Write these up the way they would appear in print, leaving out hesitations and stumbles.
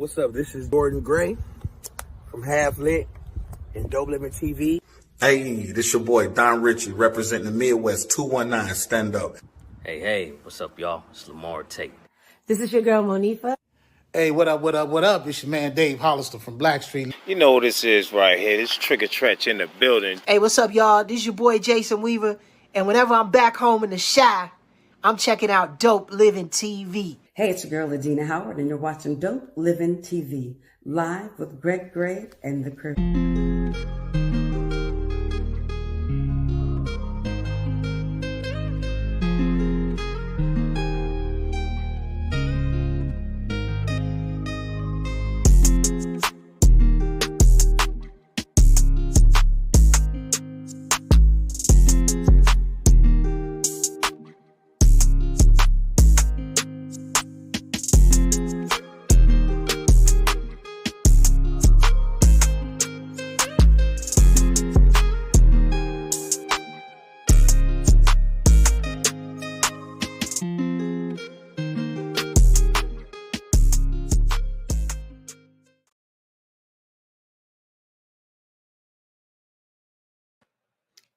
What's up? This is Jordan Gray from Half Lit and DopelivenTV. Hey, this your boy Don Ritchie representing the Midwest 219 Stand Up. Hey, what's up, y'all? It's Lamar Tate. This is your girl, Monifa. Hey, what up? It's your man Dave Hollister from Blackstreet. You know what this is right here. This Trigger Tretch in the building. Hey, what's up, y'all? This is your boy Jason Weaver. And whenever I'm back home in the Chi, I'm checking out Dope Living TV. Hey, it's your girl, Adina Howard, and you're watching Dope Living TV, live with Greg Gray and the crew.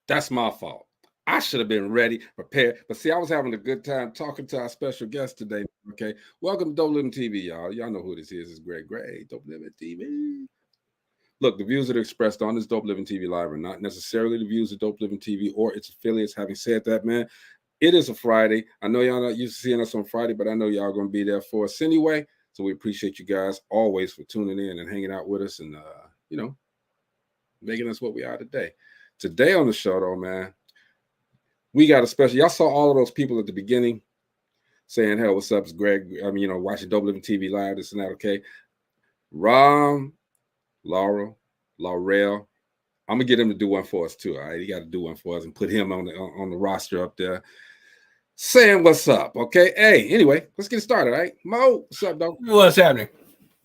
That's my fault. I should have been ready, prepared. But see, I was having a good time talking to our special guest today. Okay. Welcome to Dope Living TV, y'all. Y'all know who this is. It's Greg Gray, Dope Living TV. Look, the views that are expressed on this Dope Living TV Live are not necessarily the views of Dope Living TV or its affiliates. Having said that, man, it is a Friday. I know y'all not used to seeing us on Friday, but I know y'all going to be there for us anyway. So we appreciate you guys always for tuning in and hanging out with us and, making us what we are today. Today on the show, though, man, we got a special. Y'all saw all of those people at the beginning saying, "Hey, what's up? It's Greg. Watching Dope Living TV Live, this and that." Okay, Rom Lawrell. I'm gonna get him to do one for us too. All right, he got to do one for us and put him on the roster up there, saying what's up. Okay, hey, anyway, let's get started. All right, Mo, what's up, dog? What's happening?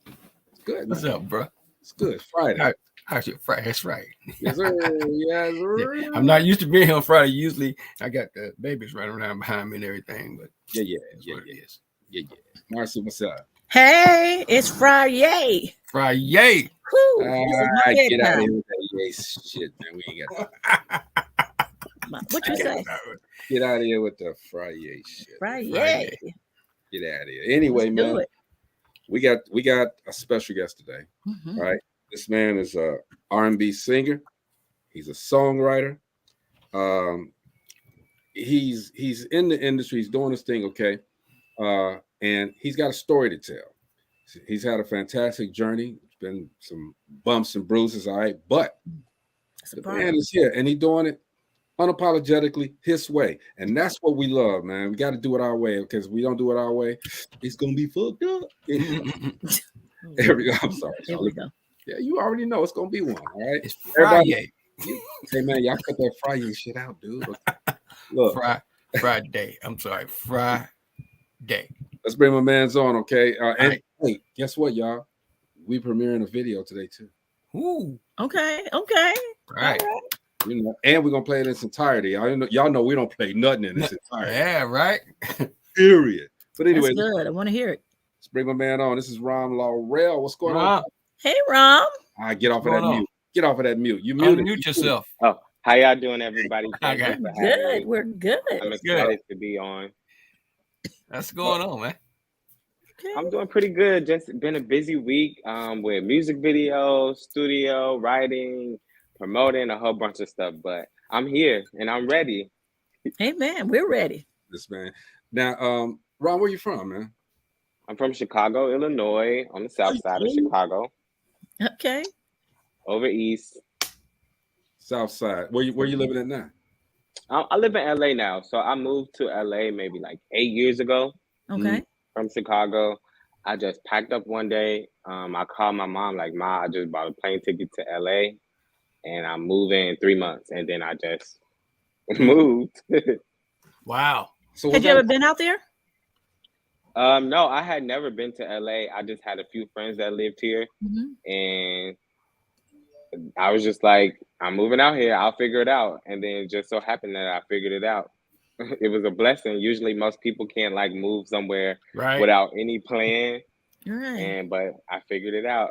It's good. What's up, bro? It's good. Friday. Actually, Friday. That's right. Yes, sir. Yes, sir. Yeah, I'm not used to being here on Friday. Usually, I got the babies running around behind me and everything. But Yeah. Marcy, what's up? Hey, it's Friday. Friday. Woo, Get out of here with that yay shit, man. We ain't got what you say? Get out of here with the Friday shit. Friday. Get out of here. Anyway, man, we got a special guest today. Mm-hmm. All right. This man is a R&B singer. He's a songwriter. He's in the industry. He's doing his thing, okay? And he's got a story to tell. He's had a fantastic journey. It's been some bumps and bruises, all right? But the man is here, and he's doing it unapologetically his way. And that's what we love, man. We got to do it our way, because if we don't do it our way, it's going to be fucked up. There we go. I'm sorry. There we go. Yeah, you already know it's gonna be one, all right? It's Friday. Hey man, y'all cut that Friday shit out, dude. Look, Friday. I'm sorry, Friday. Let's bring my man's on, okay? And right. Hey, guess what, y'all? We premiering a video today too. Ooh. Okay. Right. And we're gonna play it in its entirety. Y'all know we don't play nothing in its entirety. Yeah, right. Period. But anyway, that's good. I want to hear it. Let's bring my man on. This is Rom Lawrell. What's going on? Hey, Rom. All right, get off of that mute. Get off of that mute. You muted. Unmute yourself. Oh, how y'all doing, everybody? Good. We're good. I'm excited to be on. What's going on, man? Okay. I'm doing pretty good. Just been a busy week with music videos, studio, writing, promoting, a whole bunch of stuff. But I'm here and I'm ready. Hey, man, we're ready. This man. Now, Ron, where you from, man? I'm from Chicago, Illinois, on the south side of Chicago. Okay. Over east. South side. Where you living at now? I live in LA now. So I moved to LA maybe like 8 years ago. Okay. From Chicago. I just packed up one day. I called my mom like, Ma, I just bought a plane ticket to LA and I'm moving in 3 months. And then I just moved. Wow. So had you ever been out there? No, I had never been to LA. I just had a few friends that lived here. And I was just like, I'm moving out here. I'll figure it out. And then it just so happened that I figured it out. It was a blessing. Usually most people can't like move somewhere without any plan. All right. but I figured it out.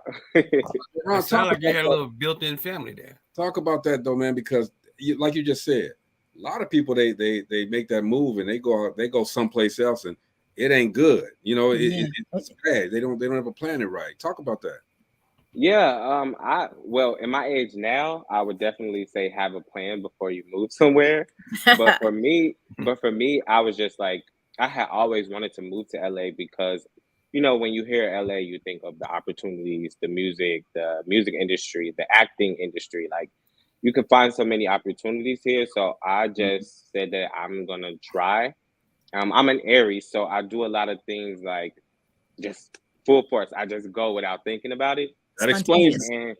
Ron, It sounds like you had a about little built-in family there. talk about that though, man, because like you just said, a lot of people they make that move and they go someplace else and it ain't good. You know, it's bad. They don't ever plan it right. Talk about that. Yeah, in my age now, I would definitely say have a plan before you move somewhere. But for me, I was just like I had always wanted to move to LA because when you hear LA, you think of the opportunities, the music industry, the acting industry. Like you can find so many opportunities here. So I just said that I'm gonna try. I'm an Aries, so I do a lot of things like just full force. I just go without thinking about it. That explains. And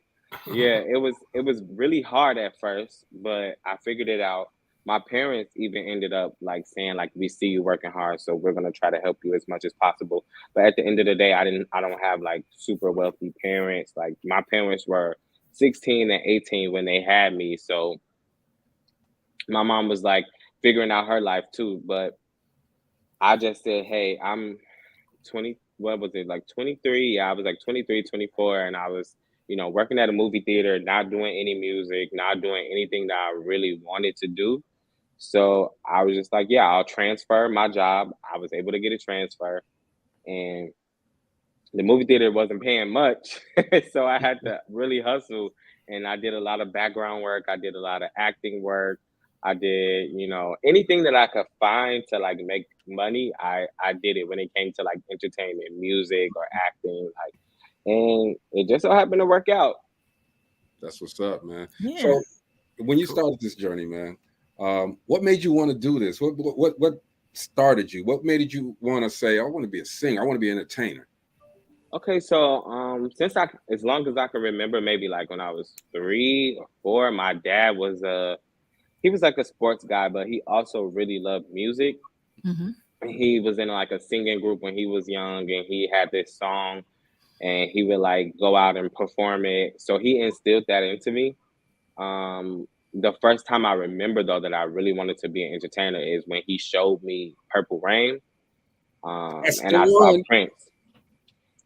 yeah, it was really hard at first, but I figured it out. My parents even ended up like saying like we see you working hard, so we're gonna try to help you as much as possible. But at the end of the day, I don't have like super wealthy parents. Like my parents were 16 and 18 when they had me, so my mom was like figuring out her life too. But I just said, hey, I'm 20, what was it, like 23? Yeah, I was like 23, 24, and I was, working at a movie theater, not doing any music, not doing anything that I really wanted to do. So I was just like, yeah, I'll transfer my job. I was able to get a transfer, and the movie theater wasn't paying much. So I had to really hustle, and I did a lot of background work. I did a lot of acting work. I did, anything that I could find to like make money. I did it when it came to like entertainment, music, or acting. Like, and it just so happened to work out. That's what's up, man. Yeah. So when you started this journey, man, what made you want to do this? What started you? What made you want to say, I want to be a singer, I want to be an entertainer? Okay, so as long as I can remember, maybe like when I was 3 or 4, my dad was he was like a sports guy, but he also really loved music. Mm-hmm. He was in like a singing group when he was young, and he had this song, and he would like go out and perform it. So he instilled that into me. The first time I remember though that I really wanted to be an entertainer is when he showed me Purple Rain, and I saw Prince.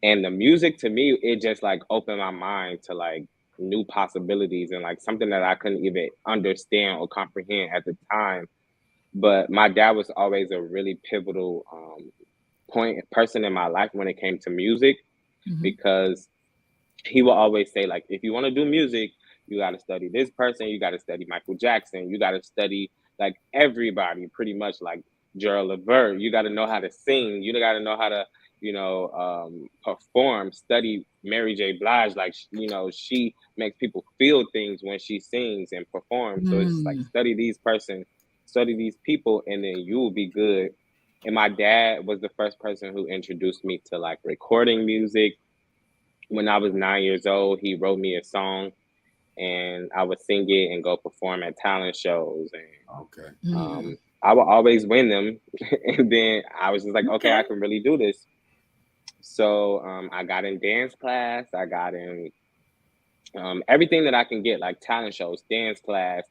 And the music to me, it just like opened my mind to like new possibilities and like something that I couldn't even understand or comprehend at the time. But my dad was always a really pivotal person in my life when it came to music, because he will always say like, if you want to do music, you got to study this person, you got to study Michael Jackson, you got to study like everybody pretty much, like Gerald Levert. You got to know how to sing, you got to know how to perform, study Mary J. Blige. Like, she makes people feel things when she sings and performs. So it's like, study these people, and then you will be good. And my dad was the first person who introduced me to like recording music. When I was 9 years old, he wrote me a song, and I would sing it and go perform at talent shows. And I would always win them. And then I was just like, okay, I can really do this. So I got in dance class. I got in everything that I can get, like talent shows, dance class,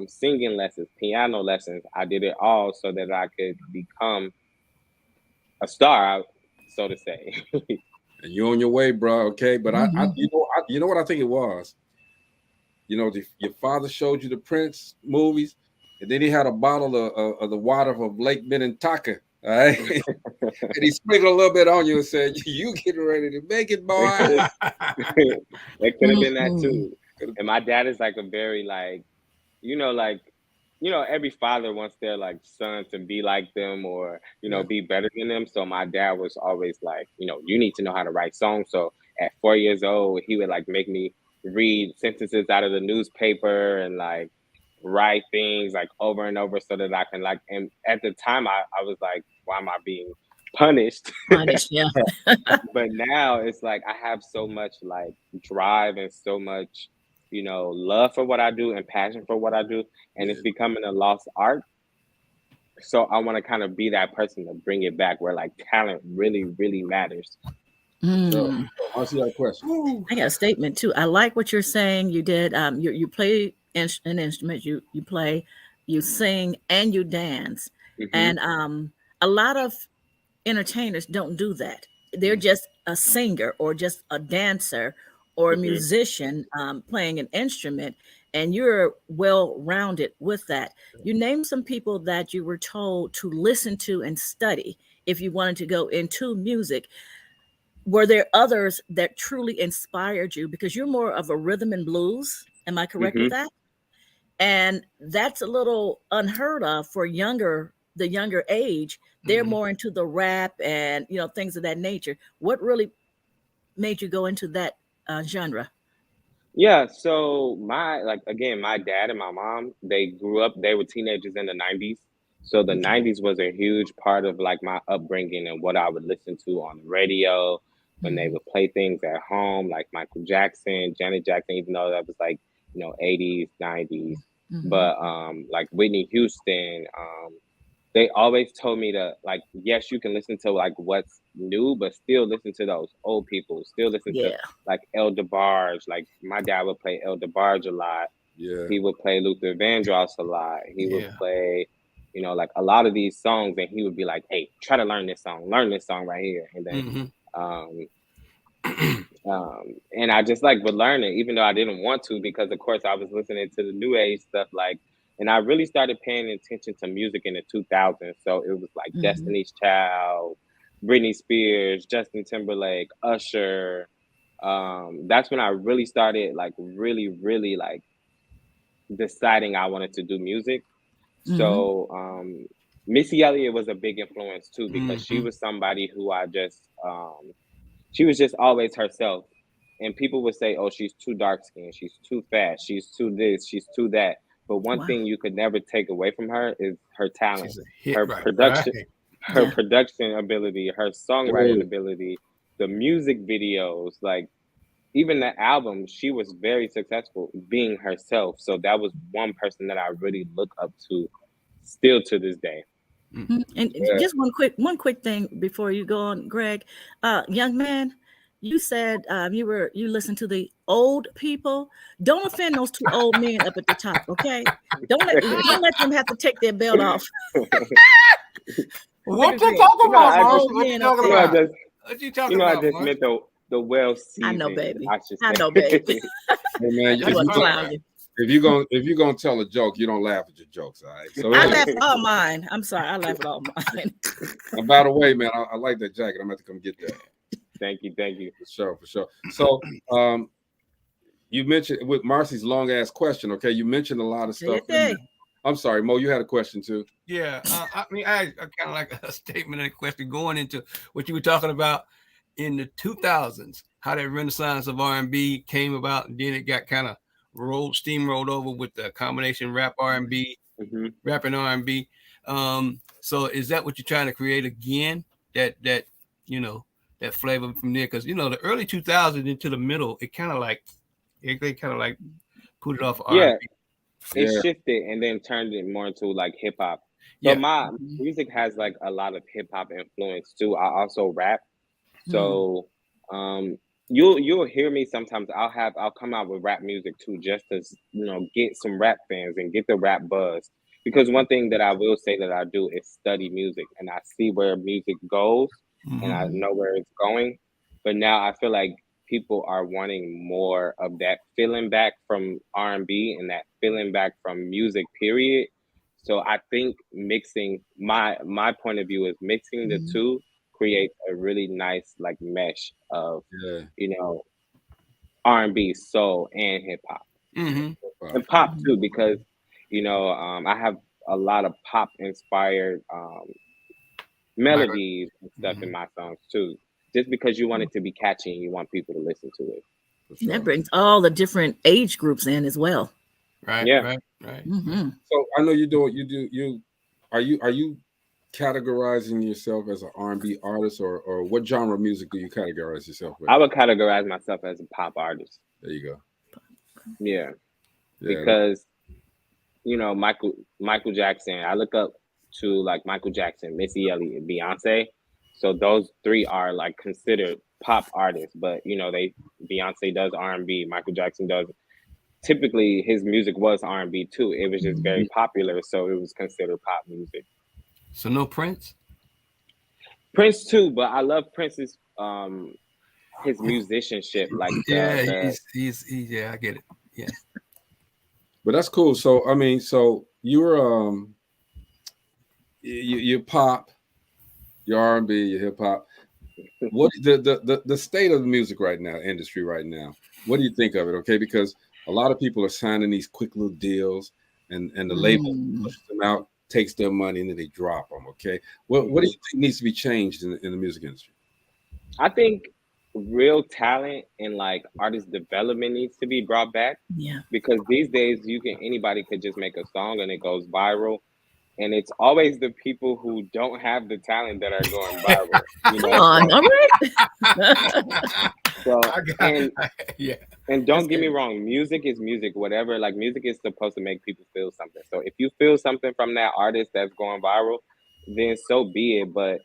singing lessons, piano lessons. I did it all so that I could become a star, so to say. And you're on your way, bro. Okay, but you know what I think it was. Your father showed you the Prince movies, and then he had a bottle of the water of Lake Minnetonka. All right, and he sprinkled a little bit on you and said, "You getting ready to make it, boy." It could have been that too. And my dad is like a very like, every father wants their like son to be like them or be better than them. So my dad was always like, you need to know how to write songs. So at 4 years old, he would like make me read sentences out of the newspaper and like write things like over and over so that I can like. And at the time, I was like, why am I being punished? Yeah. But now it's like I have so much like drive and so much love for what I do and passion for what I do, and it's becoming a lost art. So I want to kind of be that person to bring it back where like talent really, really matters. So I'll see that question. I got a statement too. I like what you're saying. You did. You play an instrument. You play, you sing, and you dance. And a lot of entertainers don't do that. they're just a singer or just a dancer or a Mhm. musician playing an instrument, and you're well rounded with that. You name some people that you were told to listen to and study if you wanted to go into music. Were there others that truly inspired you? Because you're more of a rhythm and blues. Am I correct with Mhm. that? And that's a little unheard of for the younger age. They're more into the rap and things of that nature. What really made you go into that genre? Yeah, so my dad and my mom, they grew up, they were teenagers in the 90s. So the Okay. 90s was a huge part of like my upbringing and what I would listen to on the radio when they Mhm. would play things at home, like Michael Jackson, Janet Jackson, even though that was like, 80s, 90s. Mhm. But like Whitney Houston, they always told me to like, yes, you can listen to like what's new, but still listen to those old people. Still listen to Yeah. like El DeBarge. Like my dad would play El DeBarge a lot. Yeah. He would play Luther Vandross a lot. He would Yeah. play, like a lot of these songs, and he would be like, "Hey, try to learn this song right here." And then, Hmm. um, and I just like would learn it, even though I didn't want to, because of course I was listening to the new age stuff. Like, and I really started paying attention to music in the 2000s. So it was like Mhm. Destiny's Child, Britney Spears, Justin Timberlake, Usher. That's when I really started like really like deciding I wanted to do music. Mhm. So Missy Elliott was a big influence too, because she Hmm. was somebody who she was just always herself. And people would say, "Oh, she's too dark skinned, she's too fat, she's too this, she's too that." But one Wow. thing you could never take away from her is her talent, She's a hit, her right? production, Right. her Yeah. production ability, her songwriting ability, the music videos, like even the album. She was very successful being herself. So that was one person that I really look up to, still to this day. Mhm. And Yeah. just one quick thing before you go on, Greg. Young man, you said you listened to the old people. Don't offend those two old men up at the top, okay? Don't let them have to take their belt off. What Look you at Greg. talking I about, Those just, Marcy? old What you men up talking I there. about? just, What you talking I about, just Marcy? meant the well I know, seasoned, baby. I should I know, say. baby. Hey man, I if just you want to go, clown you. if you're gonna tell a joke, you don't laugh at your jokes, all right? So I anyway, laugh at all mine. I'm sorry. I laugh at all mine. and by the way, man, I like that jacket. I'm gonna have to come get that Thank you. for sure. So you mentioned with Marcy's long ass question, okay? You mentioned a lot of stuff in there. I'm sorry, Mo, you had a question too. Yeah, I mean, I kind of like a statement and a question going into what you were talking about in the 2000s, how that renaissance of R&B came about, and then it got kind of steamrolled over with the combination rap R&B, Hmm. rap and R&B. So is that what you're trying to create again? That that flavor from there, because the early 2000s into the middle, it kind of like they kind of like put it off Yeah, R&B. it Yeah. shifted and then turned it more into like hip hop. So Yeah. my music has like a lot of hip hop influence too. I also rap. Mm. So you'll hear me sometimes. I'll come out with rap music too, just to get some rap fans and get the rap buzz. Because one thing that I will say that I do is study music, and I see where music goes, and I Mm-hmm. know where it's going. But now I feel like people are wanting more of that feeling back from R&B and that feeling back from music, period. So I think mixing my point of view is mixing the Mm. two creates a really nice like mesh of Yeah. you know R&B, soul, and hip hop, Mm-hmm. and pop Mhm. too, because I have a lot of pop inspired Like, melodies and stuff in mhm. my songs too. Just because you want it to be catchy and you want people to listen to it. For And that sure. brings all the different age groups in as well. Right. Yeah. Hmm. So I know you are you categorizing yourself as an R&B artist, or what genre of music do you categorize yourself with? I would categorize myself as a pop artist. There you go. Yeah, Yeah. because Michael Jackson. I look up to like Michael Jackson, Missy Elliott, and Beyonce. So those three are like considered pop artists. But Beyonce does R&B, Michael Jackson does. Typically, his music was R&B too. It was just very popular, so it was considered pop music. So no Prince. Prince too, but I love Prince's his musicianship, like he's yeah, I get it. Yeah. But that's cool. So I mean, so you're you pop, your R&B, your hip hop. What the state of the music right now, industry right now? What do you think of it? Okay, because a lot of people are signing these quick little deals, and the label pushes them out, takes their money, and then they drop them. Okay, what do you think needs to be changed in the music industry? I think real talent and like artist development needs to be brought back. Yeah. Because these days anybody could just make a song and it goes viral. And it's always the people who don't have the talent that are going viral. You know? Come on, all right. So yeah. And don't get me wrong, music is music, whatever. Like music is supposed to make people feel something. So if you feel something from that artist that's going viral, then so be it. But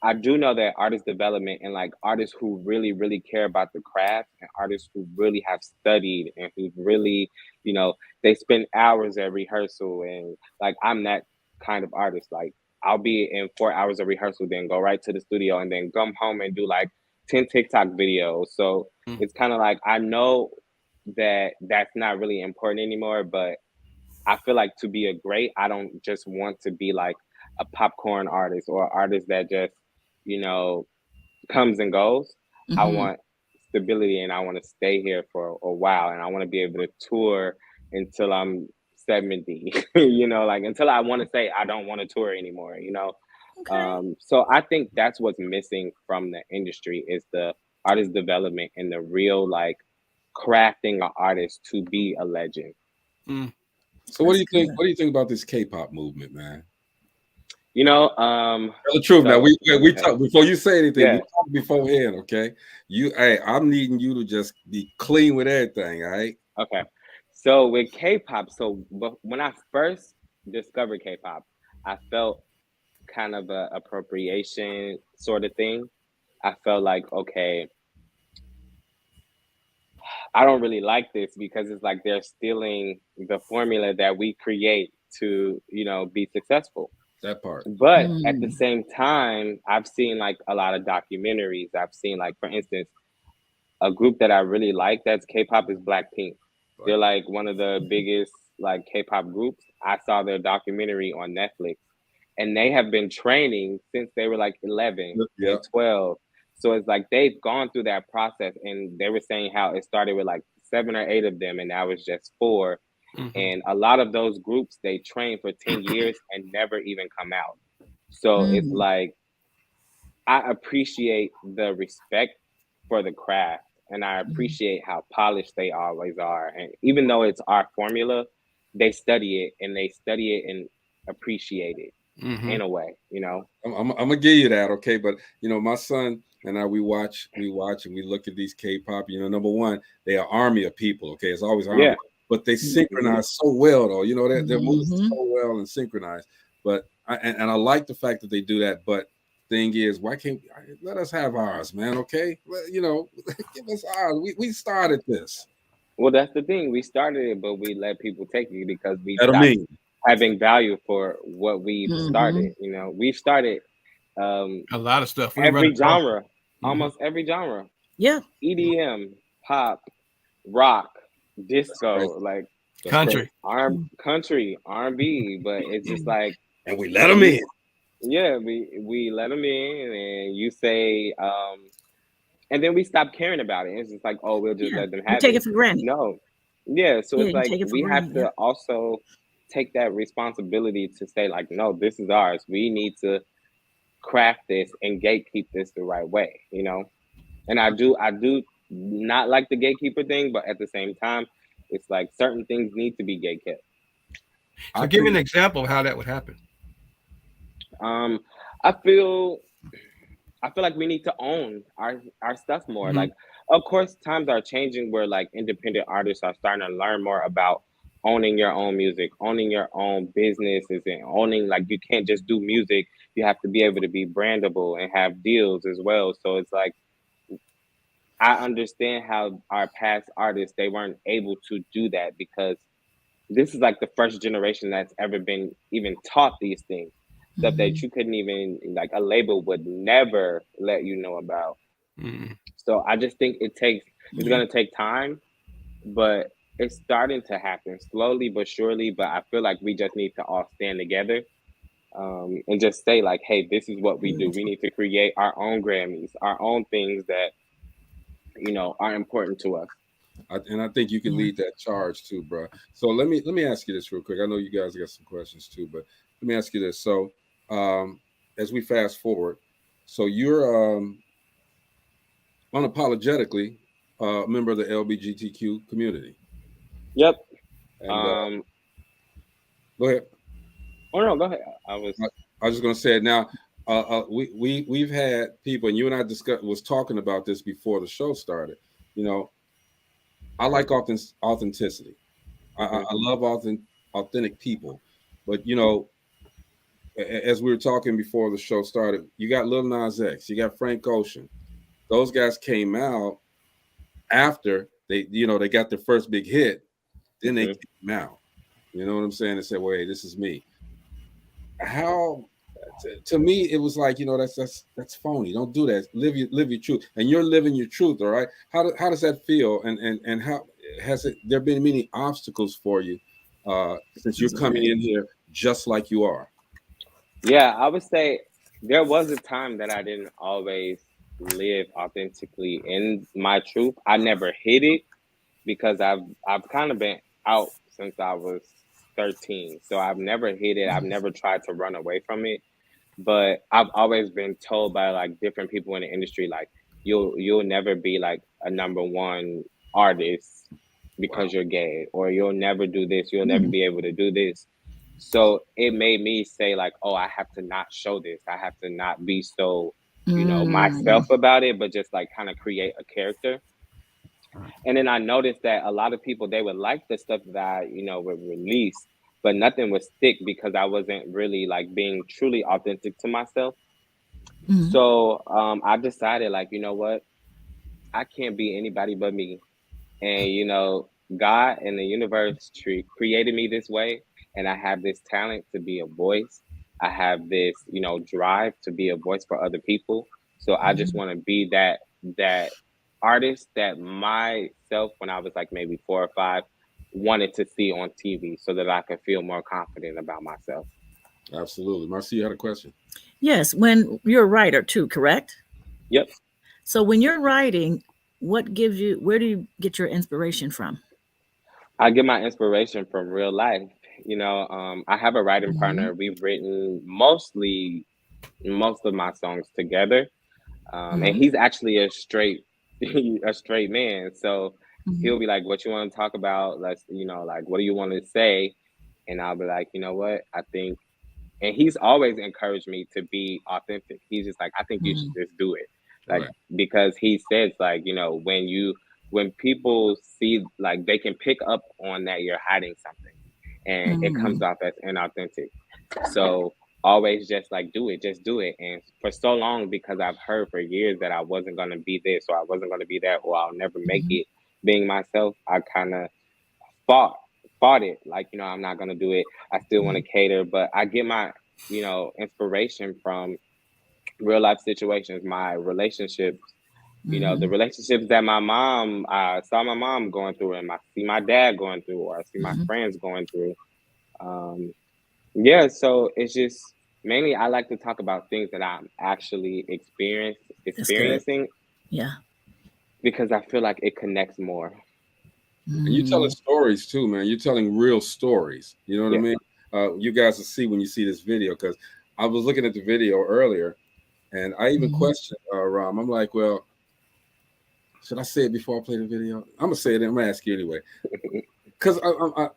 I do know that artist development and like artists who really, really care about the craft and artists who really have studied and who really, you know, they spend hours at rehearsal. And like I'm that kind of artist. Like I'll be in 4 hours of rehearsal, then go right to the studio and then come home and do like 10 TikTok videos. So it's kind of like I know that that's not really important anymore, but I feel like to be a great, I don't just want to be like a popcorn artist or an artist that just, you know, comes and goes. I want stability and I want to stay here for a while and I want to be able to tour until I'm 70, you know, like until I want to say I don't want to tour anymore, you know. Okay. So I think that's what's missing from the industry is the artist development and the real like crafting an artist to be a legend. So what do you think? What do you think about this K-pop movement, man? You know, tell the truth. Now we talk before you say anything. Yeah. We talk beforehand, okay? I'm needing you to just be clean with everything, all right? Okay. So with K-pop, but when I first discovered K-pop, I felt kind of a appropriation sort of thing. I felt like, okay, I don't really like this because it's like they're stealing the formula that we create to, you know, be successful. That part. But at the same time, I've seen like a lot of documentaries. I've seen like, for instance, a group that I really like that's K-pop is Blackpink. They're like one of the biggest like K-pop groups. I saw their documentary on Netflix and they have been training since they were like 11 and 12. So it's like they've gone through that process and they were saying how it started with like 7 or 8 of them and now it's just 4. And a lot of those groups, they train for 10 years and never even come out. So it's like, I appreciate the respect for the craft and I appreciate how polished they always are. And even though it's our formula, they study it and appreciate it in a way, you know? I'm gonna give you that, okay? But you know, my son and I, we watch and we look at these K-pop. You know, number one, they are army of people, okay? It's always army. Yeah. But they synchronize so well, though. You know, they're moving so well and synchronized. But I like the fact that they do that. But thing is, why can't let us have ours, man? Okay, you know, give us ours. We started this. Well, that's the thing. We started it, but we let people take it because we stopped having value for what we've started. You know, we've started a lot of stuff. Every genre, almost every genre. Yeah. EDM, pop, rock, disco, like country, R&B, but it's just like, and we let them in. Yeah, we let them in, and you say, and then we stop caring about it. It's just like, oh, we'll just let them have it. Take it for granted. No, yeah. So it's like we have to also take that responsibility to say, like, no, this is ours. We need to craft this and gatekeep this the right way, you know. And I do not like the gatekeeper thing, but at the same time, it's like certain things need to be gatekept. So give me an example of how that would happen. I feel like we need to own our stuff more. Like, of course, times are changing where like independent artists are starting to learn more about owning your own music, owning your own businesses, and owning, like, you can't just do music. You have to be able to be brandable and have deals as well. So it's like, I understand how our past artists, they weren't able to do that because this is like the first generation that's ever been even taught these things. stuff that you couldn't even, like, a label would never let you know about. So I just think it's going to take time, but it's starting to happen slowly but surely. But I feel like we just need to all stand together, and just say, like, hey, this is what we do. We need to create our own Grammys, our own things that, you know, are important to us. And I think you can lead that charge too, bro. So let me ask you this real quick. I know you guys got some questions too, but let me ask you this. So as we fast forward, so you're unapologetically a member of the LGBTQ community. Yep. And, go ahead. Oh no, go ahead. I was just going to say it now. We've had people, and you and I was talking about this before the show started. You know, I like authenticity. I love authentic people. But, you know, as we were talking before the show started, you got Lil Nas X, you got Frank Ocean. Those guys came out after they got their first big hit. Then they came out. You know what I'm saying? They said, well, hey, this is me. How, to me, it was like, you know, that's phony. Don't do that. Live your truth. And you're living your truth, all right? How does that feel? And how has there been many obstacles for you since you're coming in here just like you are? Yeah, I would say there was a time that I didn't always live authentically in my truth. I never hid it because I've kind of been out since I was 13. So I've never hid it. I've never tried to run away from it. But I've always been told by, like, different people in the industry, like, you'll never be like a #1 artist because you're gay, or you'll never do this, you'll never be able to do this. So it made me say, like, oh, I have to not show this. I have to not be so, you know, myself about it, but just, like, kind of create a character. And then I noticed that a lot of people, they would like the stuff that I, you know, would release, but nothing would stick because I wasn't really, like, being truly authentic to myself. So I decided, like, you know what? I can't be anybody but me. And, you know, God and the universe created me this way. And I have this talent to be a voice. I have this, you know, drive to be a voice for other people. So I just want to be that artist that myself, when I was like maybe 4 or 5, wanted to see on TV, so that I could feel more confident about myself. Absolutely. Marcy, you had a question? Yes, when you're a writer too, correct? Yep. So when you're writing, where do you get your inspiration from? I get my inspiration from real life. You know, I have a writing partner. We've written most of my songs together. And he's actually a straight man. So he'll be like, what you want to talk about? Let's, you know, like, what do you want to say? And I'll be like, you know what? I think, and he's always encouraged me to be authentic. He's just like, I think you should just do it. Like, because he says, like, you know, when people see, like, they can pick up on that you're hiding something, and it comes off as inauthentic. So always just, like, just do it. And for so long, because I've heard for years that I wasn't going to be this, or I wasn't going to be that, or I'll never make it being myself, I kind of fought it. Like, you know, I'm not going to do it. I still want to cater, but I get my, you know, inspiration from real life situations, my relationships, you know, the relationships that I saw my mom going through, and I see my dad going through, or I see my friends going through. Yeah, so it's just mainly I like to talk about things that I'm actually experiencing. Yeah. Because I feel like it connects more. And you're telling stories too, man. You're telling real stories. You know what I mean? You guys will see when you see this video, because I was looking at the video earlier, and I even questioned Rom. I'm like, well, should I say it before I play the video? I'm gonna say it. I'm gonna ask you anyway, because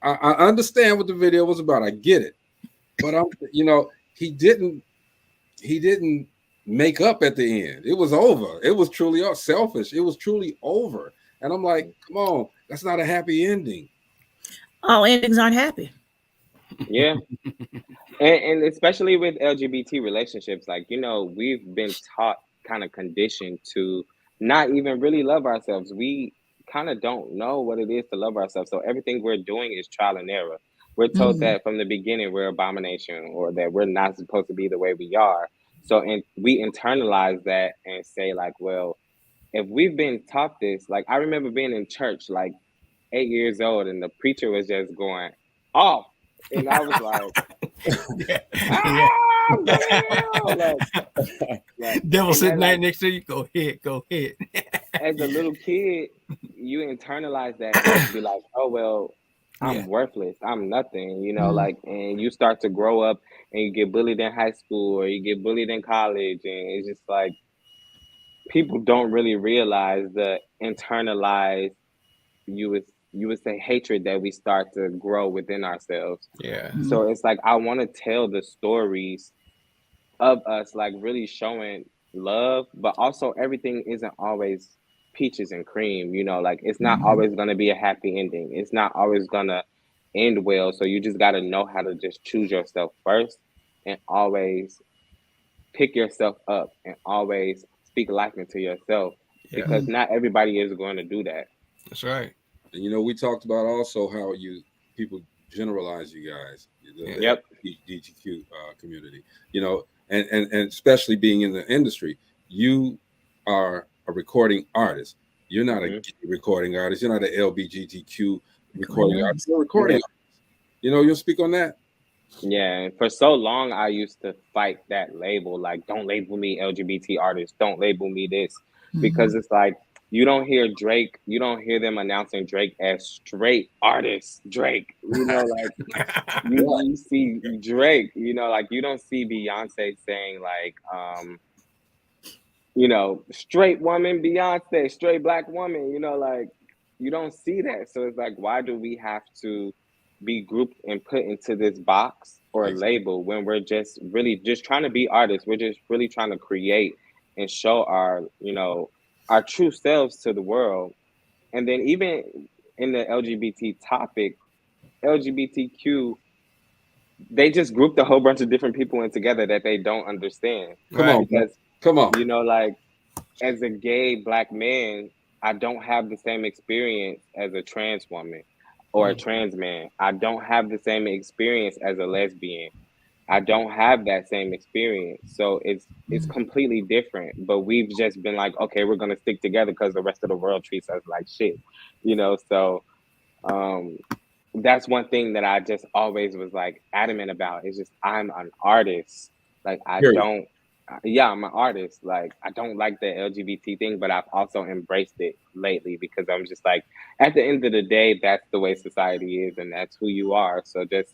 I understand what the video was about. I get it, but you know, he didn't make up at the end. It was over. It was truly selfish. It was truly over. And I'm like, come on, that's not a happy ending. All endings aren't happy. Yeah. and especially with LGBT relationships, like, you know, we've been taught, kind of conditioned to not even really love ourselves. We kind of don't know what it is to love ourselves. So everything we're doing is trial and error. We're told that from the beginning we're abomination, or that we're not supposed to be the way we are. So, and we internalize that and say like, well, if we've been taught this, like I remember being in church like 8 years old, and the preacher was just going off, and I was like, yeah. I'm going to hell. Devil and sitting then, right next to you. Go ahead, go ahead. as a little kid, you internalize that and be like, oh well, I'm worthless, I'm nothing, you know, like, and you start to grow up and you get bullied in high school or you get bullied in college, and it's just like people don't really realize the internalized, you would say, hatred that we start to grow within ourselves. Yeah. So it's like I want to tell the stories of us, like really showing love, but also everything isn't always peaches and cream, you know, like it's not always going to be a happy ending. It's not always going to end well. So you just got to know how to just choose yourself first, and always pick yourself up, and always speak life into yourself, because not everybody is going to do that. That's right. And you know, we talked about also how people generalize you guys, the DGQ community, you know, and especially being in the industry, you are a recording artist. You're not a recording artist. You're not an LBGTQ recording artist. You're a recording artist. You know, you'll speak on that. Yeah, and for so long I used to fight that label, like, don't label me LGBT artist, don't label me this, because it's like, you don't hear Drake, you don't hear them announcing Drake as straight artist Drake, you know, like you see Drake, you know, like you don't see Beyonce saying like, you know, straight woman Beyonce, straight black woman, you know, like you don't see that. So it's like, why do we have to be grouped and put into this box or label when we're just really just trying to be artists? We're just really trying to create and show our, you know, our true selves to the world. And then even in the LGBT topic, LGBTQ, they just grouped a whole bunch of different people in together that they don't understand. Come on. You know, like as a gay black man, I don't have the same experience as a trans woman or a trans man. I don't have the same experience as a lesbian. I don't have that same experience. So it's completely different. But we've just been like, okay, we're gonna stick together because the rest of the world treats us like shit. You know, so that's one thing that I just always was like adamant about. It's just, I'm an artist. Like I'm an artist. Like I don't like the LGBT thing, but I've also embraced it lately because I'm just like, at the end of the day, that's the way society is and that's who you are. So just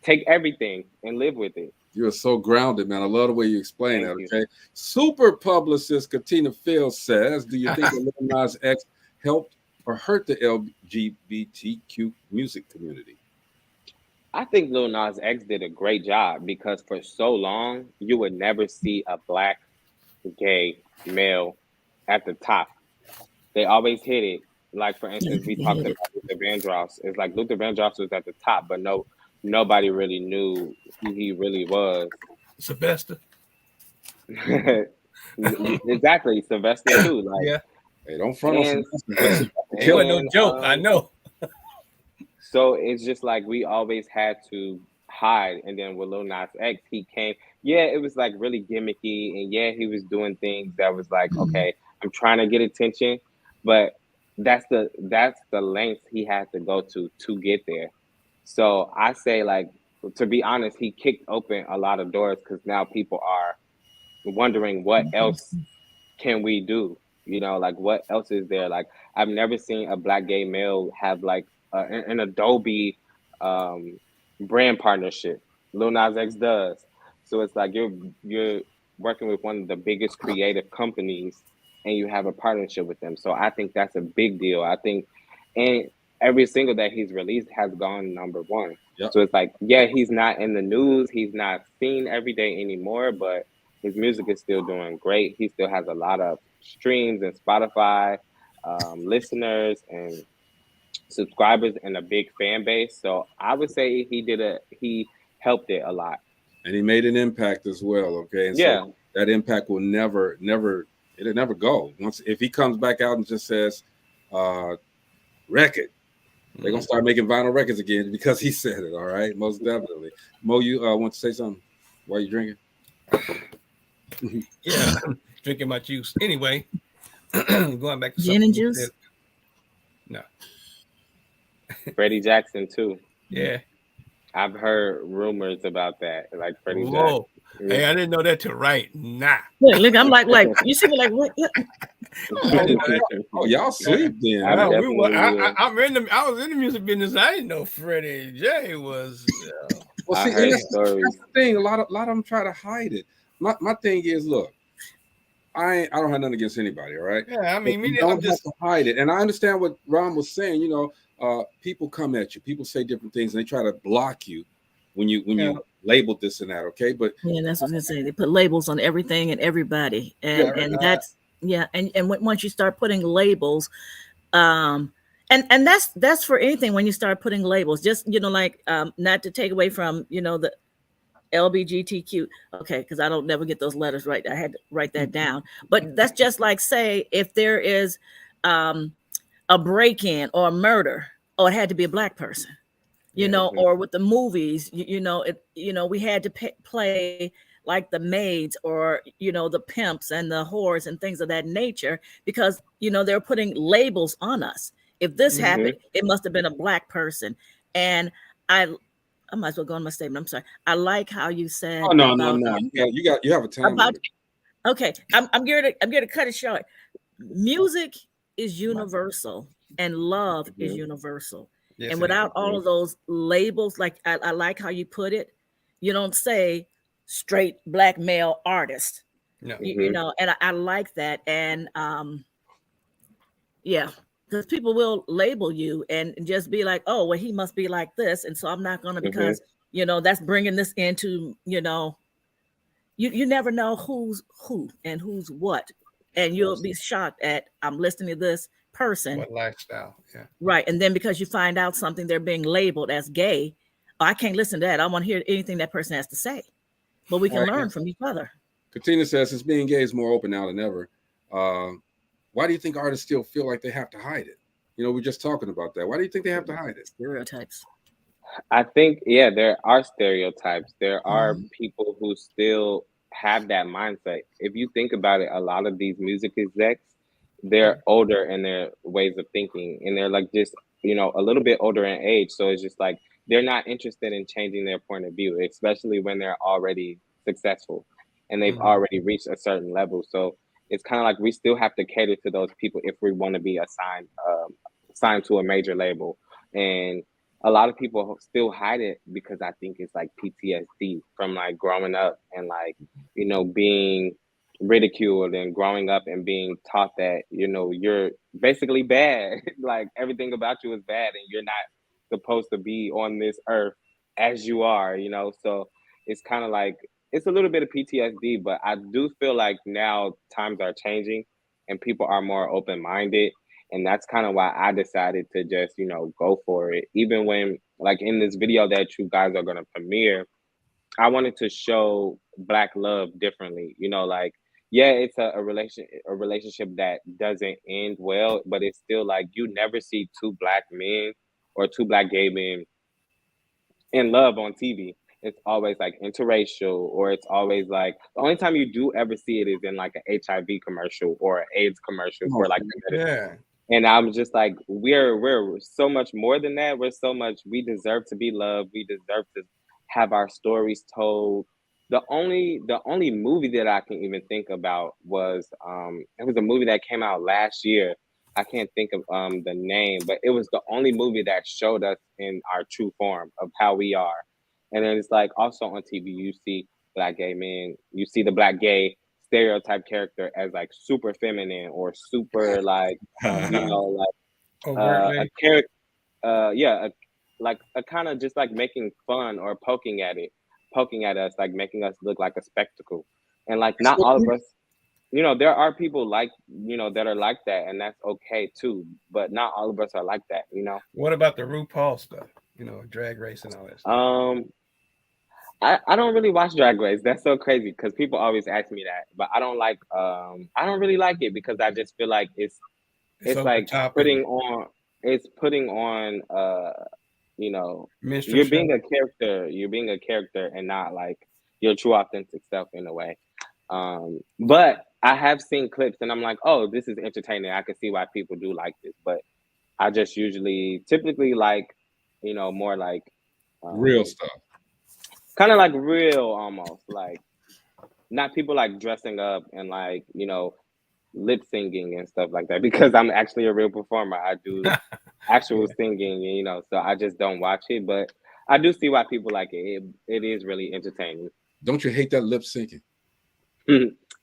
take everything and live with it. You're so grounded, man. I love the way you explain that. Okay. Super publicist Katina Fields says, do you think Lil Nas X helped or hurt the LGBTQ music community? I think Lil Nas X did a great job because for so long, you would never see a black gay male at the top. They always hit it. Like, for instance, we talked about Luther Vandross. It's like Luther Vandross was at the top, but nobody really knew who he really was. Sylvester. Exactly, Sylvester too. Like, yeah. Hey, don't front on Sylvester. It wasn't no joke, I know. So it's just like we always had to hide. And then with Lil Nas X, he came. Yeah, it was like really gimmicky. And yeah, he was doing things that was like, okay, I'm trying to get attention. But that's the length he had to go to get there. So I say, like, to be honest, he kicked open a lot of doors because now people are wondering what else can we do? You know, like what else is there? Like I've never seen a black gay male have like an Adobe brand partnership. Lil Nas X does. So it's like you're working with one of the biggest creative companies and you have a partnership with them. So I think that's a big deal. I think, and every single that he's released has gone #1. Yep. So it's like, yeah, he's not in the news. He's not seen every day anymore, but his music is still doing great. He still has a lot of streams and Spotify listeners and subscribers and a big fan base. So I would say he helped it a lot. And he made an impact as well. Okay. And yeah. So that impact will never go. If he comes back out and just says, record, They're gonna start making vinyl records again because he said it. All right, most definitely. Mo, you want to say something while you drinking? Yeah, drinking my juice. Anyway, going back to gin and juice. No. Freddie Jackson too. Yeah. I've heard rumors about that, like Freddie Whoa. Jackson. Hey, I didn't know that till right now. Look, I'm like you see me like what? Oh, y'all sleep then. I was in the music business. I didn't know Freddie J was. Well, see, that's the thing. A lot of them try to hide it. My thing is, look, I don't have nothing against anybody. All right. Yeah, I mean, you don't have to hide it. And I understand what Ron was saying. You know, people come at you. People say different things, and they try to block you when you label this and that. Okay, but yeah, that's what I was gonna say. They put labels on everything and everybody, and that's and once you start putting labels, and that's for anything. When you start putting labels, just like not to take away from the LBGTQ, okay, because I don't never get those letters right. I had to write that down. But that's just like, say, if there is a break-in or a murder, it had to be a Black person, or with the movies, we had to play like the maids or the pimps and the whores and things of that nature, because they're putting labels on us. If this happened, it must have been a Black person. And I might as well go on my statement. I'm sorry. I like how you said. Oh no. You have a time. Okay, I'm going to cut it short. Music is universal, and love is universal. Yes, and without all of those labels, like I like how you put it. You don't say straight Black male artist. No. And I like that. And yeah. Because people will label you and just be like, oh, well, he must be like this. And so I'm not going to, because, that's bringing this into, you never know who's who and who's what. And you'll be shocked at, I'm listening to this person. What lifestyle. Yeah. Right. And then because you find out something, they're being labeled as gay. Oh, I can't listen to that. I want to hear anything that person has to say. But we can learn from each other. Katina says, since being gay is more open now than ever, why do you think artists still feel like they have to hide it? We're just talking about that. Why do you think they have to hide it? Stereotypes. I think, there are stereotypes. There are people who still have that mindset. If you think about it, a lot of these music execs, they're older in their ways of thinking, and they're like just, a little bit older in age. So it's just like, they're not interested in changing their point of view, especially when they're already successful and they've already reached a certain level. So it's kind of like we still have to cater to those people if we want to be signed to a major label. And a lot of people still hide it because I think it's like PTSD from like growing up and like, being ridiculed and growing up and being taught that, you're basically bad. Like everything about you is bad and you're not supposed to be on this earth as you are, So it's kind of like, it's a little bit of PTSD, but I do feel like now times are changing and people are more open-minded. And that's kind of why I decided to just, go for it. Even when, like in this video that you guys are going to premiere, I wanted to show Black love differently. It's a relationship that doesn't end well, but it's still like you never see two Black men or two Black gay men in love on TV. It's always like interracial, or it's always like the only time you do ever see it is in like an HIV commercial or an AIDS commercial for like medicine. And I'm just like, we're so much more than that. We deserve to be loved. We deserve to have our stories told. The only movie that I can even think about was it was a movie that came out last year. I can't think of the name, but it was the only movie that showed us in our true form of how we are. And then it's like also on TV, you see Black gay men, you see the Black gay stereotype character as like super feminine or super like, a character, like a kind of just like making fun or poking at us, like making us look like a spectacle. And like not all of us, there are people like, that are like that, and that's okay too. But not all of us are like that, What about the RuPaul stuff? Drag Race and all that stuff. I don't really watch Drag Race. That's so crazy because people always ask me that, but I don't really like it because I just feel like it's like putting on, it's putting on you know, Minstrel you're show. being a character. You're being a character and not like your true authentic self in a way. But I have seen clips and I'm like, oh, this is entertaining. I can see why people do like this. But I just typically like, you know, more like Real stuff. kind of like real almost, like not people like dressing up and like, you know, lip singing and stuff like that, because I'm actually a real performer. I do actual singing, you know, so I just don't watch it, but I do see why people like it. It is really entertaining. Don't you hate that lip syncing?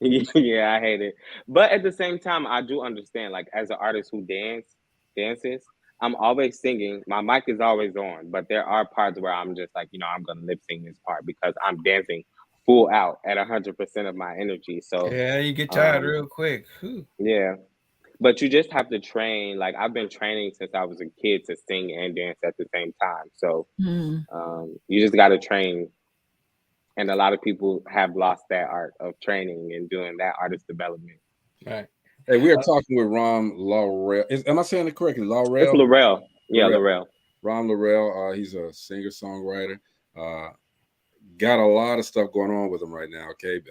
Yeah, I hate it. But at the same time, I do understand, like as an artist who dances, I'm always singing. My mic is always on, but there are parts where I'm just like, you know, I'm gonna lip sync this part because I'm dancing full out at 100% of my energy. So Yeah, you get tired real quick. Whew. yeah. But you just have to train. Like I've been training since I was a kid to sing and dance at the same time. So you just got to train. And a lot of people have lost that art of training and doing that artist development. Right. Hey, we are talking with Rom Lawrell. Am I saying it correctly? Lawrell? It's Lawrell. Yeah, Lawrell. Rom Lawrell. He's a singer-songwriter. Got a lot of stuff going on with him right now. Okay.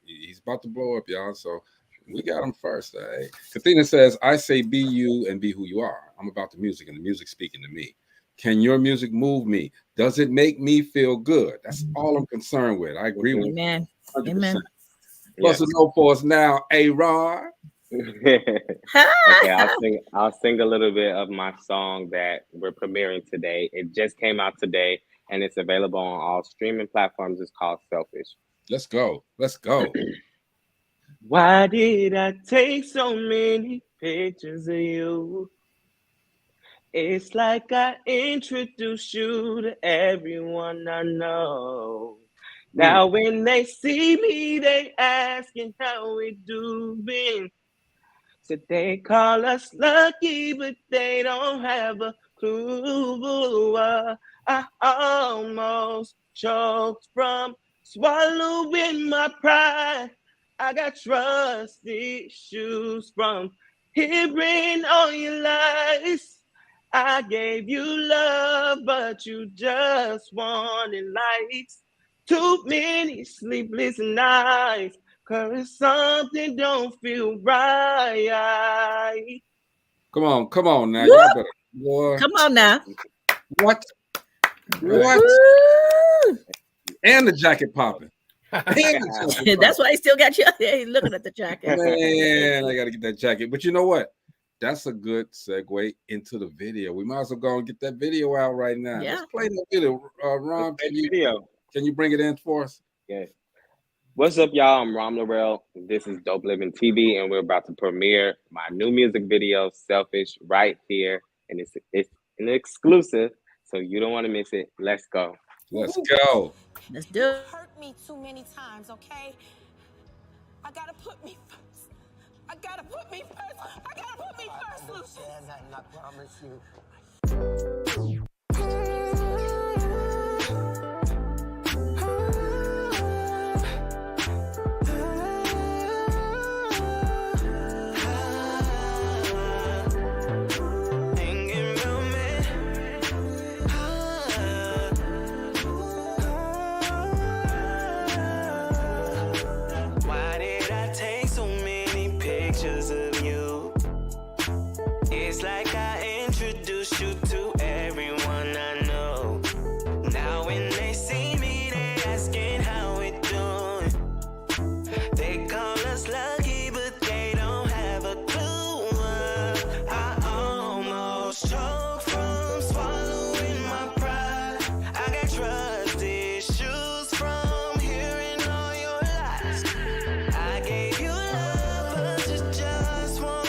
He's about to blow up, y'all. So we got him first. Kathina says, I say be you and be who you are. I'm about the music and the music speaking to me. Can your music move me? Does it make me feel good? That's all I'm concerned with. I agree with you. Amen. 100%. Amen. Plus a no for us now, A-Ron. Okay, I'll sing a little bit of my song that we're premiering today. It just came out today and it's available on all streaming platforms. It's called Selfish. Let's go. Let's go. Why did I take so many pictures of you? It's like I introduced you to everyone I know. Now when they see me, they asking how we doing. So they call us lucky, but they don't have a clue. I almost choked from swallowing my pride. I got trust issues from hearing all your lies. I gave you love, but you just wanted lights. Too many sleepless nights, 'cause something don't feel right. Come on now. Y'all better, boy. Come on now. What? And the jacket popping. That's why he still got you. He's looking at the jacket. Man, I got to get that jacket. But you know what? That's a good segue into the video. We might as well go and get that video out right now. Yeah. Let's play the video. Ron, can you bring it in for us? Yeah. What's up, y'all? I'm Rom Lawrell. This is Dope Living TV, and we're about to premiere my new music video, Selfish, right here. And it's an exclusive, so you don't want to miss it. Let's go. Let's go. Let's do it. Hurt me too many times, okay? I gotta put me first. I gotta put me first. I gotta put me first, Lucius. I promise you. Just want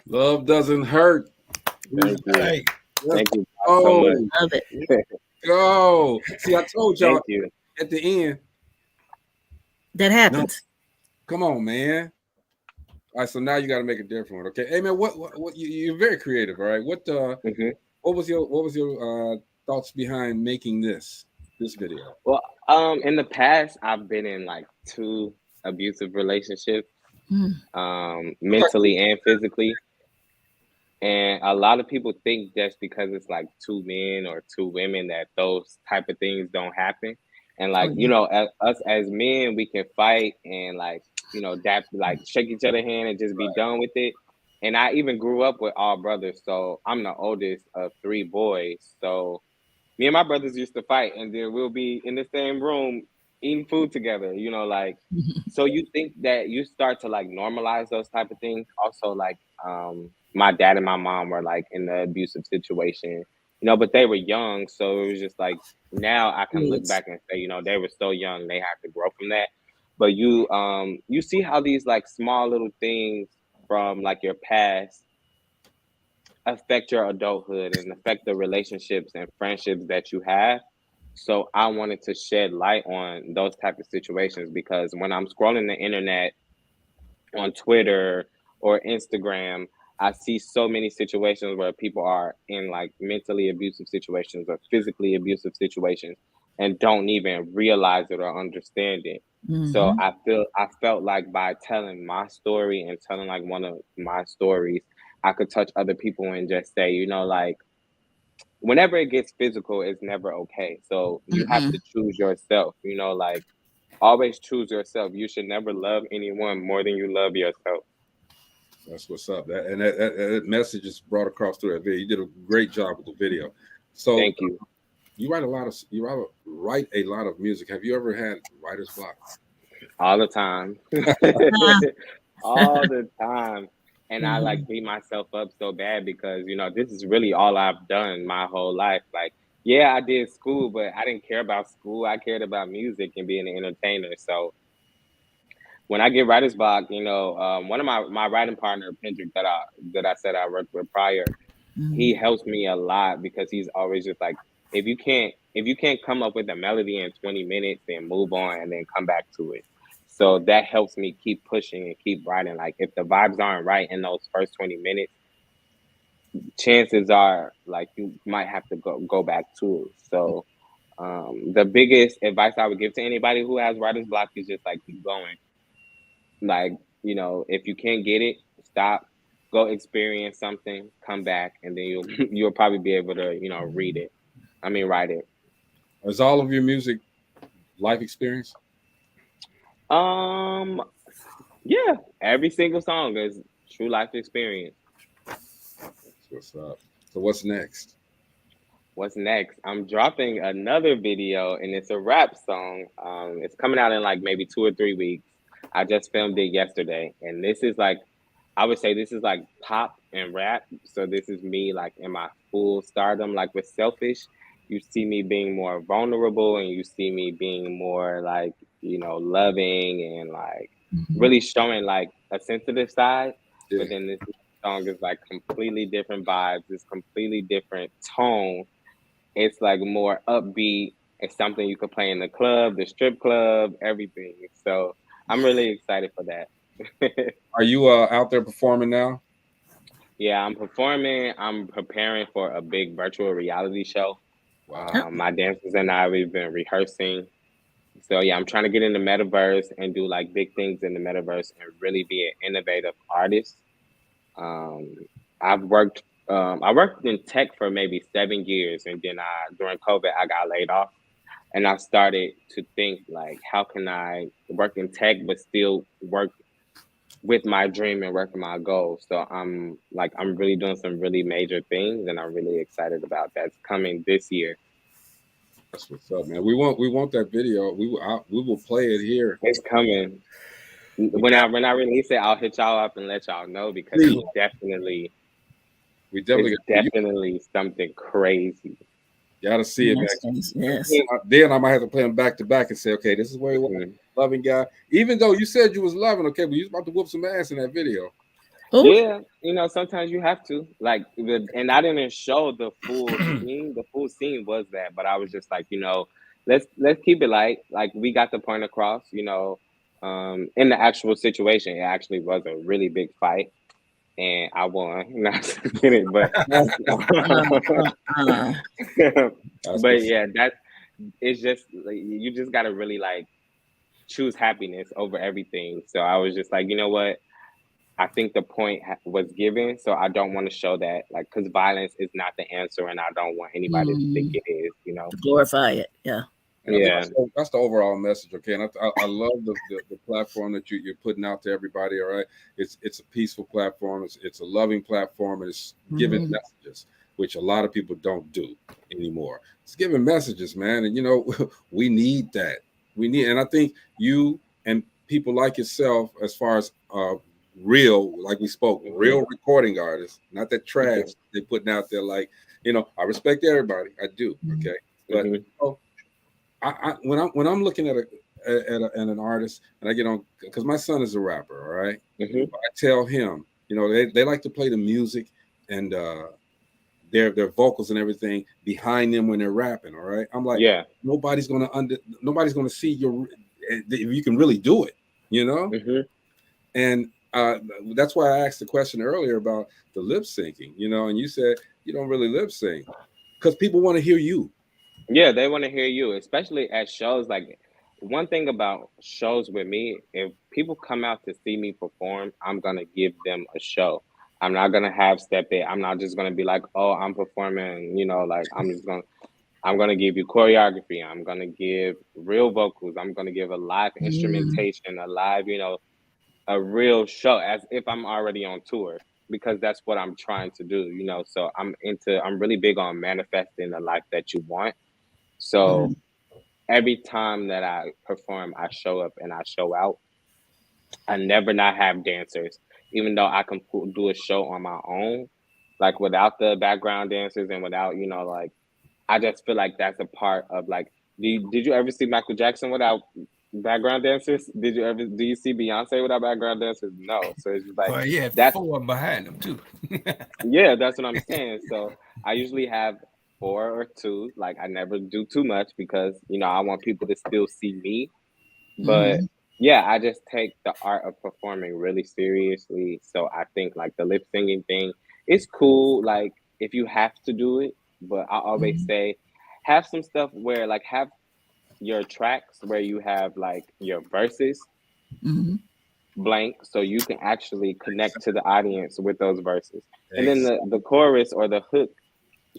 Love doesn't hurt. Thank you. Hey, Thank you so Oh, much. Love it. go. See, I told y'all Thank you. at the end. That No, happens. come on, man. All right, so now you got to make a different one. Okay. Hey, man, what you're very creative. All right. What was your thoughts behind making this video? Well, in the past, I've been in like 2 abusive relationships, mentally and physically. And a lot of people think just because it's like 2 men or 2 women that those type of things don't happen. And like, you know, us as men, we can fight and like, you know, shake each other's hand and just be done with it. And I even grew up with all brothers. So I'm the oldest of 3 boys. So me and my brothers used to fight, and then we'll be in the same room eating food together, you know, like, so you think that you start to like normalize those type of things. Also, like, my dad and my mom were like in the abusive situation, you know, but they were young. So it was just like, now I can look back and say, you know, they were so young, they have to grow from that. But you see how these like small little things from like your past affect your adulthood and affect the relationships and friendships that you have. So I wanted to shed light on those type of situations, because when I'm scrolling the internet on Twitter or Instagram, I see so many situations where people are in like mentally abusive situations or physically abusive situations and don't even realize it or understand it. So I felt like by telling my story and telling like one of my stories, I could touch other people and just say, you know, like, whenever it gets physical, it's never okay. So you have to choose yourself, you know, like, always choose yourself. You should never love anyone more than you love yourself. That's what's up. That message is brought across through that video. You did a great job with the video. So thank you. You write a lot of music. Have you ever had writer's block? All the time. All the time. And I like beat myself up so bad because, you know, this is really all I've done my whole life. Like, yeah, I did school, but I didn't care about school. I cared about music and being an entertainer. So when I get writer's block, you know, one of my writing partner, Pendrick, that I said I worked with prior, he helps me a lot because he's always just like, if you can't come up with a melody in 20 minutes, then move on and then come back to it. So that helps me keep pushing and keep writing. Like, if the vibes aren't right in those first 20 minutes, chances are like you might have to go back to it. So the biggest advice I would give to anybody who has writer's block is just like, keep going. Like, you know, if you can't get it, stop, go experience something, come back, and then you'll probably be able to, you know, write it. Is all of your music life experience? Yeah, every single song is true life experience. What's up? So what's next? What's next? I'm dropping another video, and it's a rap song. It's coming out in like maybe 2 or 3 weeks. I just filmed it yesterday, and this is like, I would say this is like pop and rap. So this is me like in my full stardom. Like with Selfish, you see me being more vulnerable, and you see me being more like, you know, loving and like really showing like a sensitive side. Yeah. But then this song is like completely different vibes. It's completely different tone. It's like more upbeat. It's something you could play in the club, the strip club, everything. So I'm really excited for that. Are you out there performing now? Yeah, I'm performing. I'm preparing for a big virtual reality show. Wow. My dancers and I, we've been rehearsing. So yeah, I'm trying to get in the metaverse and do like big things in the metaverse and really be an innovative artist. I worked in tech for maybe 7 years, and then during COVID I got laid off, and I started to think like, how can I work in tech but still work with my dream and work with my goals? So I'm really doing some really major things, and I'm really excited about that's coming this year. That's what's up, man. We want that video. We will play it here. It's coming. When I release it, I'll hit y'all up and let y'all know, because it's definitely something crazy. You gotta see it. Yes. Then I might have to play them back to back and say, okay, this is where he was, loving guy. Even though you said you was loving, okay, but you was about to whoop some ass in that video. Yeah, sometimes you have to and I didn't show the full scene. The full scene was that, but I was just like, let's keep it light. Like we got the point across. In the actual situation, it actually was a really big fight, and I won. Not just kidding, but but yeah, it's just like, you just gotta really like choose happiness over everything. So I was just like, you know what? I think the point was given, so I don't want to show that, like, because violence is not the answer, and I don't want anybody to think it is, Glorify it, yeah. And I think that's the overall message, okay? And I love the platform that you're putting out to everybody, all right? It's a peaceful platform. It's a loving platform, and it's giving messages, which a lot of people don't do anymore. It's giving messages, man, and, we need that. And I think you and people like yourself, as far as real, like we spoke, real recording artists, not that trash they putting out there. Like, I respect everybody, I do, okay, but I when I'm looking at an artist, and I get on, because my son is a rapper, all right. I tell him, they like to play the music and their vocals and everything behind them when they're rapping, all right. I'm like, nobody's gonna see if you can really do it, and that's why I asked the question earlier about the lip syncing, and you said you don't really lip sync because people want to hear you. Yeah, they want to hear you, especially at shows. Like, one thing about shows with me, if people come out to see me perform, I'm gonna give them a show. I'm not gonna half step it. I'm not just gonna be like, oh, I'm performing, like I'm gonna give you choreography. I'm gonna give real vocals. I'm gonna give a live instrumentation, a live, a real show, as if I'm already on tour, because that's what I'm trying to do, so I'm really big on manifesting the life that you want. So every time that I perform, I show up and I show out. I never not have dancers, even though I can do a show on my own, like without the background dancers and without, like, I just feel like that's a part of, like, did you ever see Michael Jackson without background dancers? Do you see Beyonce without background dancers? No. So it's just like, he had that's 4 behind him too. Yeah, that's what I'm saying. So I usually have 4 or 2. Like, I never do too much because, I want people to still see me. But yeah, I just take the art of performing really seriously. So I think like the lip singing thing is cool, like if you have to do it. But I always say, have some stuff where, like, have your tracks where you have like your verses blank, so you can actually connect to the audience with those verses. And then the chorus or the hook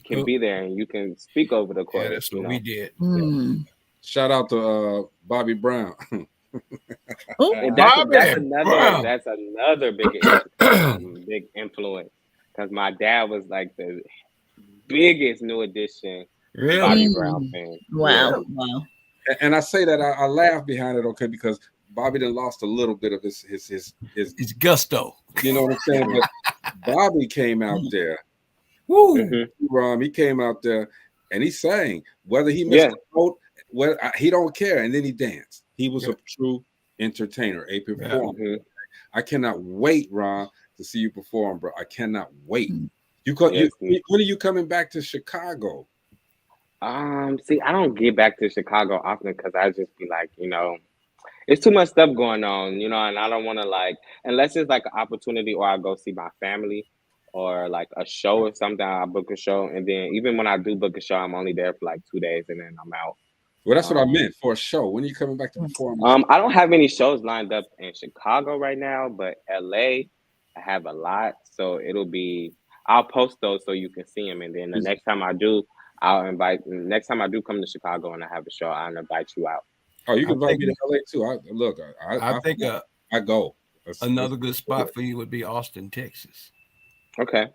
can be there, and you can speak over the chorus. Yeah, that's what we did. Shout out to Bobby Brown. That's another big influence, because my dad was like the biggest New Edition Bobby Brown fan. Wow. And I say that I laugh behind it, okay, because Bobby done lost a little bit of his gusto. You know what I'm saying? But Bobby came out there. Woo! He came out there and he sang. Whether he missed the note, he don't care. And then he danced. He was a true entertainer, a performer. I cannot wait, Ron, to see you perform, bro. I cannot wait. When are you coming back to Chicago? See, I don't get back to Chicago often because I just be like, it's too much stuff going on, and I don't want to, like, unless it's like an opportunity or I go see my family or like a show or something, I book a show. And then even when I do book a show, I'm only there for like 2 days and then I'm out. Well, that's what I meant, for a show. When are you coming back to perform? I don't have any shows lined up in Chicago right now, but LA, I have a lot. So I'll post those so you can see them. And then the next time I do, next time I do come to Chicago and I have a show, I'll invite you out. Oh, you can invite me to LA too. I think I go. Another good spot for you would be Austin, Texas. Okay.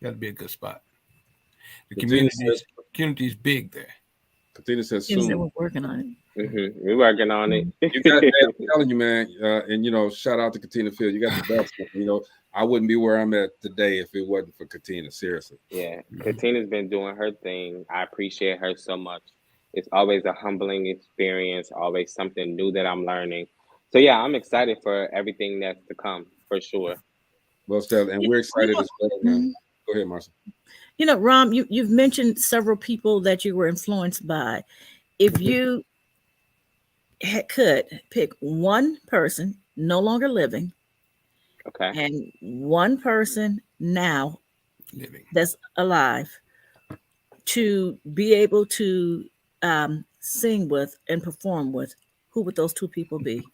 That'd be a good spot. The community's big there. Katina says Yes, soon. we're working on it. We're working on it. You got that, I'm telling you, man. And shout out to Katina Field. You got the best. I wouldn't be where I'm at today if it wasn't for Katina. Seriously. Yeah, Katina's been doing her thing. I appreciate her so much. It's always a humbling experience. Always something new that I'm learning. So yeah, I'm excited for everything that's to come, for sure. Most definitely. And we're excited as well, man. Go ahead, Marcia. You know, Rom, you've mentioned several people that you were influenced by. If you could pick one person no longer living, Okay. and one person now living that's alive to be able to sing with and perform with, who would those two people be?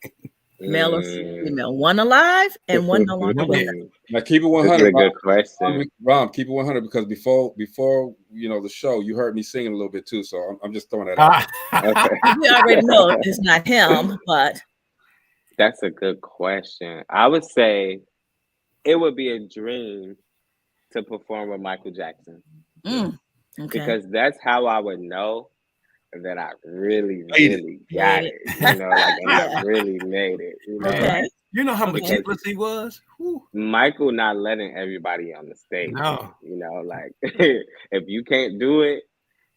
Male or female? One alive and one no longer with us. Now keep it 100. That's a good question. Rom, keep it 100 because before you know the show, you heard me singing a little bit too. So I'm just throwing that out. Okay. We already know it's not him, but that's a good question. I would say it would be a dream to perform with Michael Jackson. Okay. Because that's how I would know that I really got it. You know, like, and I really made it. You know, Okay. You know how meticulous he was? Michael not letting everybody on the stage. No. You know, like if you can't do it,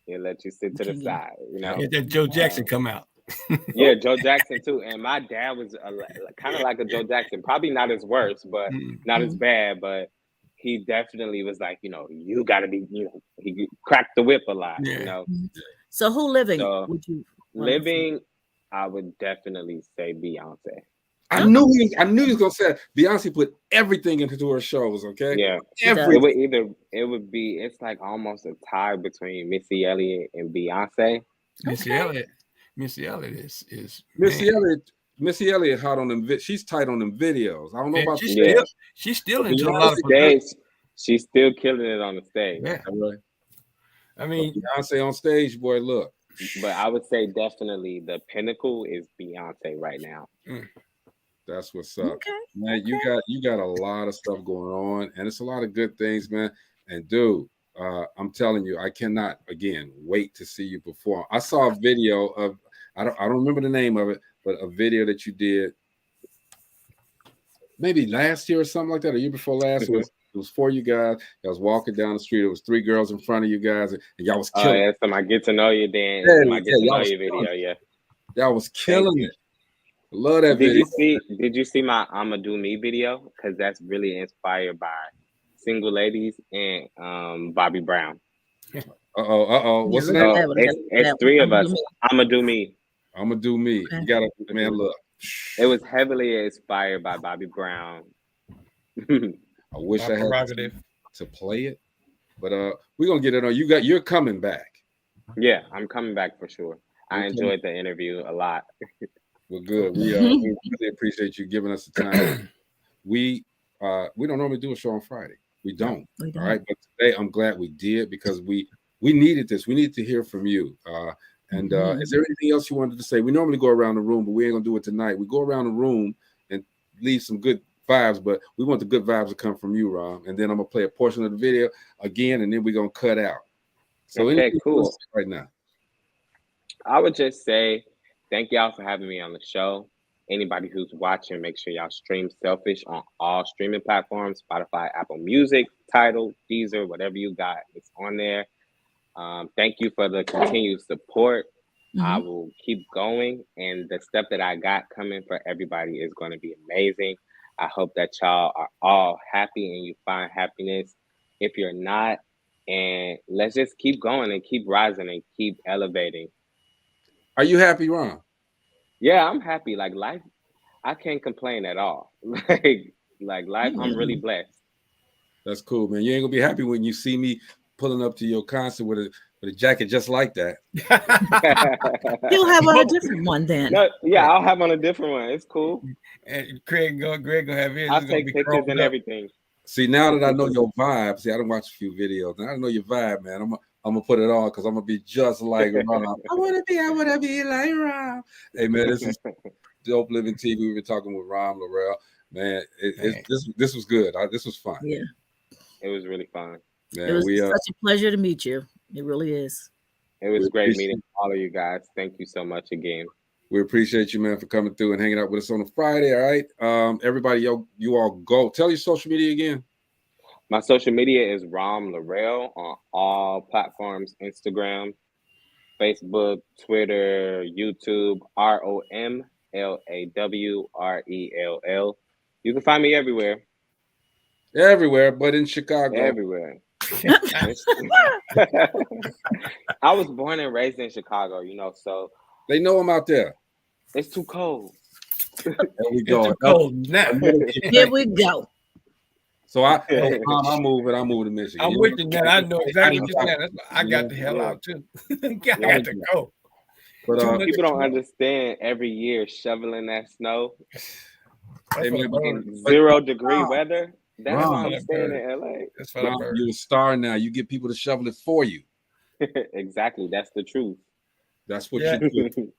he'll let you sit to the side. You know, Let that Joe Jackson come out. Yeah, Joe Jackson too. And my dad was kind of like a Joe Jackson, probably not as worse, but not as bad. But he definitely was like, you know, you got to be, you know, he cracked the whip a lot. You know. So who living So, would you? Living, I would definitely say Beyonce. I knew he was gonna say it. Beyonce put everything into her shows. Okay. Yeah. Everything. It's like almost a tie between Missy Elliott and Beyonce. Missy Elliott is Missy Elliott hot on them. She's tight on them videos. I don't know about she's still into a lot of stage. She's still killing it on the stage. Yeah. Right. I mean, Beyonce on stage, boy, look. But I would say definitely the pinnacle is Beyonce right now. That's what's up. Man, you got a lot of stuff going on, and it's a lot of good things, man. And dude, I'm telling you, I cannot again wait to see you perform. I saw a video of I don't remember the name of it, but a video that you did maybe last year or something like that, or year before last. It was for you guys. I was walking down the street. It was 3 girls in front of you guys, and y'all was killing. Oh, yeah, so my Get to Know You dance. My Get to Know You video. Yeah, y'all was killing it. Love that video. Did you see my I'ma Do Me video? Because that's really inspired by Single Ladies and Bobby Brown. What's the name? It's 3 of us. I'ma Do Me. I'ma Do Me. You gotta, man, look. It was heavily inspired by Bobby Brown. I wish I had to play it, but we're gonna get it on. You're coming back. Yeah, I'm coming back for sure. I enjoyed the interview a lot. Well, good. We really appreciate you giving us the time. We don't normally do a show on Friday. We don't. All right, but today I'm glad we did because we needed this. We needed to hear from you. Is there anything else you wanted to say? We normally go around the room, but we ain't gonna do it tonight. We go around the room and leave some good vibes, but we want the good vibes to come from you, Rom. And then I'm gonna play a portion of the video again, and then we're gonna cut out. So cool. Right now, I would just say thank y'all for having me on the show. Anybody who's watching, make sure y'all stream Selfish on all streaming platforms: Spotify, Apple Music, Tidal, Deezer, whatever you got, it's on there. Thank you for the continued support. I will keep going, and the stuff that I got coming for everybody is going to be amazing. I hope that y'all are all happy and you find happiness. If you're not, and let's just keep going and keep rising and keep elevating. Are you happy, Ron? Yeah, I'm happy. Like life, I can't complain at all. like life, I'm really blessed. That's cool, man. You ain't gonna be happy when you see me pulling up to your concert with a jacket just like that. You'll have on a different one then. No, yeah, I'll have on a different one. It's cool. And Greg gonna have his. I'll take pictures and everything. See, now that I know your vibe, I done watched a few videos. Now I know your vibe, man. I'm gonna put it on because I'm gonna be just like Ron. I wanna be like Ron. Hey man, this is Dope Living TV. We've been talking with Rom Lawrell. Man, this was good. This was fun. Yeah, it was really fun. Man, it was such a pleasure to meet you. It really is. It was great meeting all of you guys. Thank you so much again. We appreciate you, man, for coming through and hanging out with us on a Friday. All right. Everybody, you all go. Tell your social media again. My social media is Rom Lawrell on all platforms: Instagram, Facebook, Twitter, YouTube, ROMLAWRELL. You can find me everywhere. Everywhere, but in Chicago. Everywhere. I was born and raised in Chicago, you know, so They know I'm out there. it's too cold. There we go. It's too cold now. Here we go. So I'm moving to Michigan. I'm with you, man. I know exactly what you're saying. That's why I got the hell out too. I got to go. But People don't understand every year shoveling that snow. In 0 degree weather. That's why I'm staying in LA. That's what I've heard. You're a star now. You get people to shovel it for you. Exactly. That's the truth. That's what you do.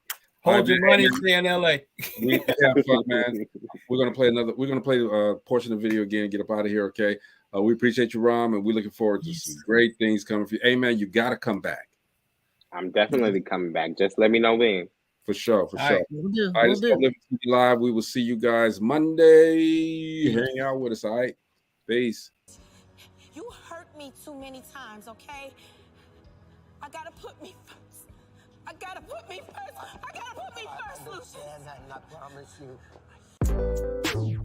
Hold your money and stay in LA. We have fun, man. We're gonna play a portion of the video again. Get up out of here, okay? We appreciate you, Rom, and we're looking forward to some great things coming for you. Hey, man, you gotta come back. I'm definitely coming back. Just let me know when. For sure. All right, we'll do. All right, it's Dope Living TV Live. We will see you guys Monday. Hang out with us, all right? Peace. You hurt me too many times, okay? I gotta put me first. I gotta put me first. I gotta put me first, Lucius. I promise you.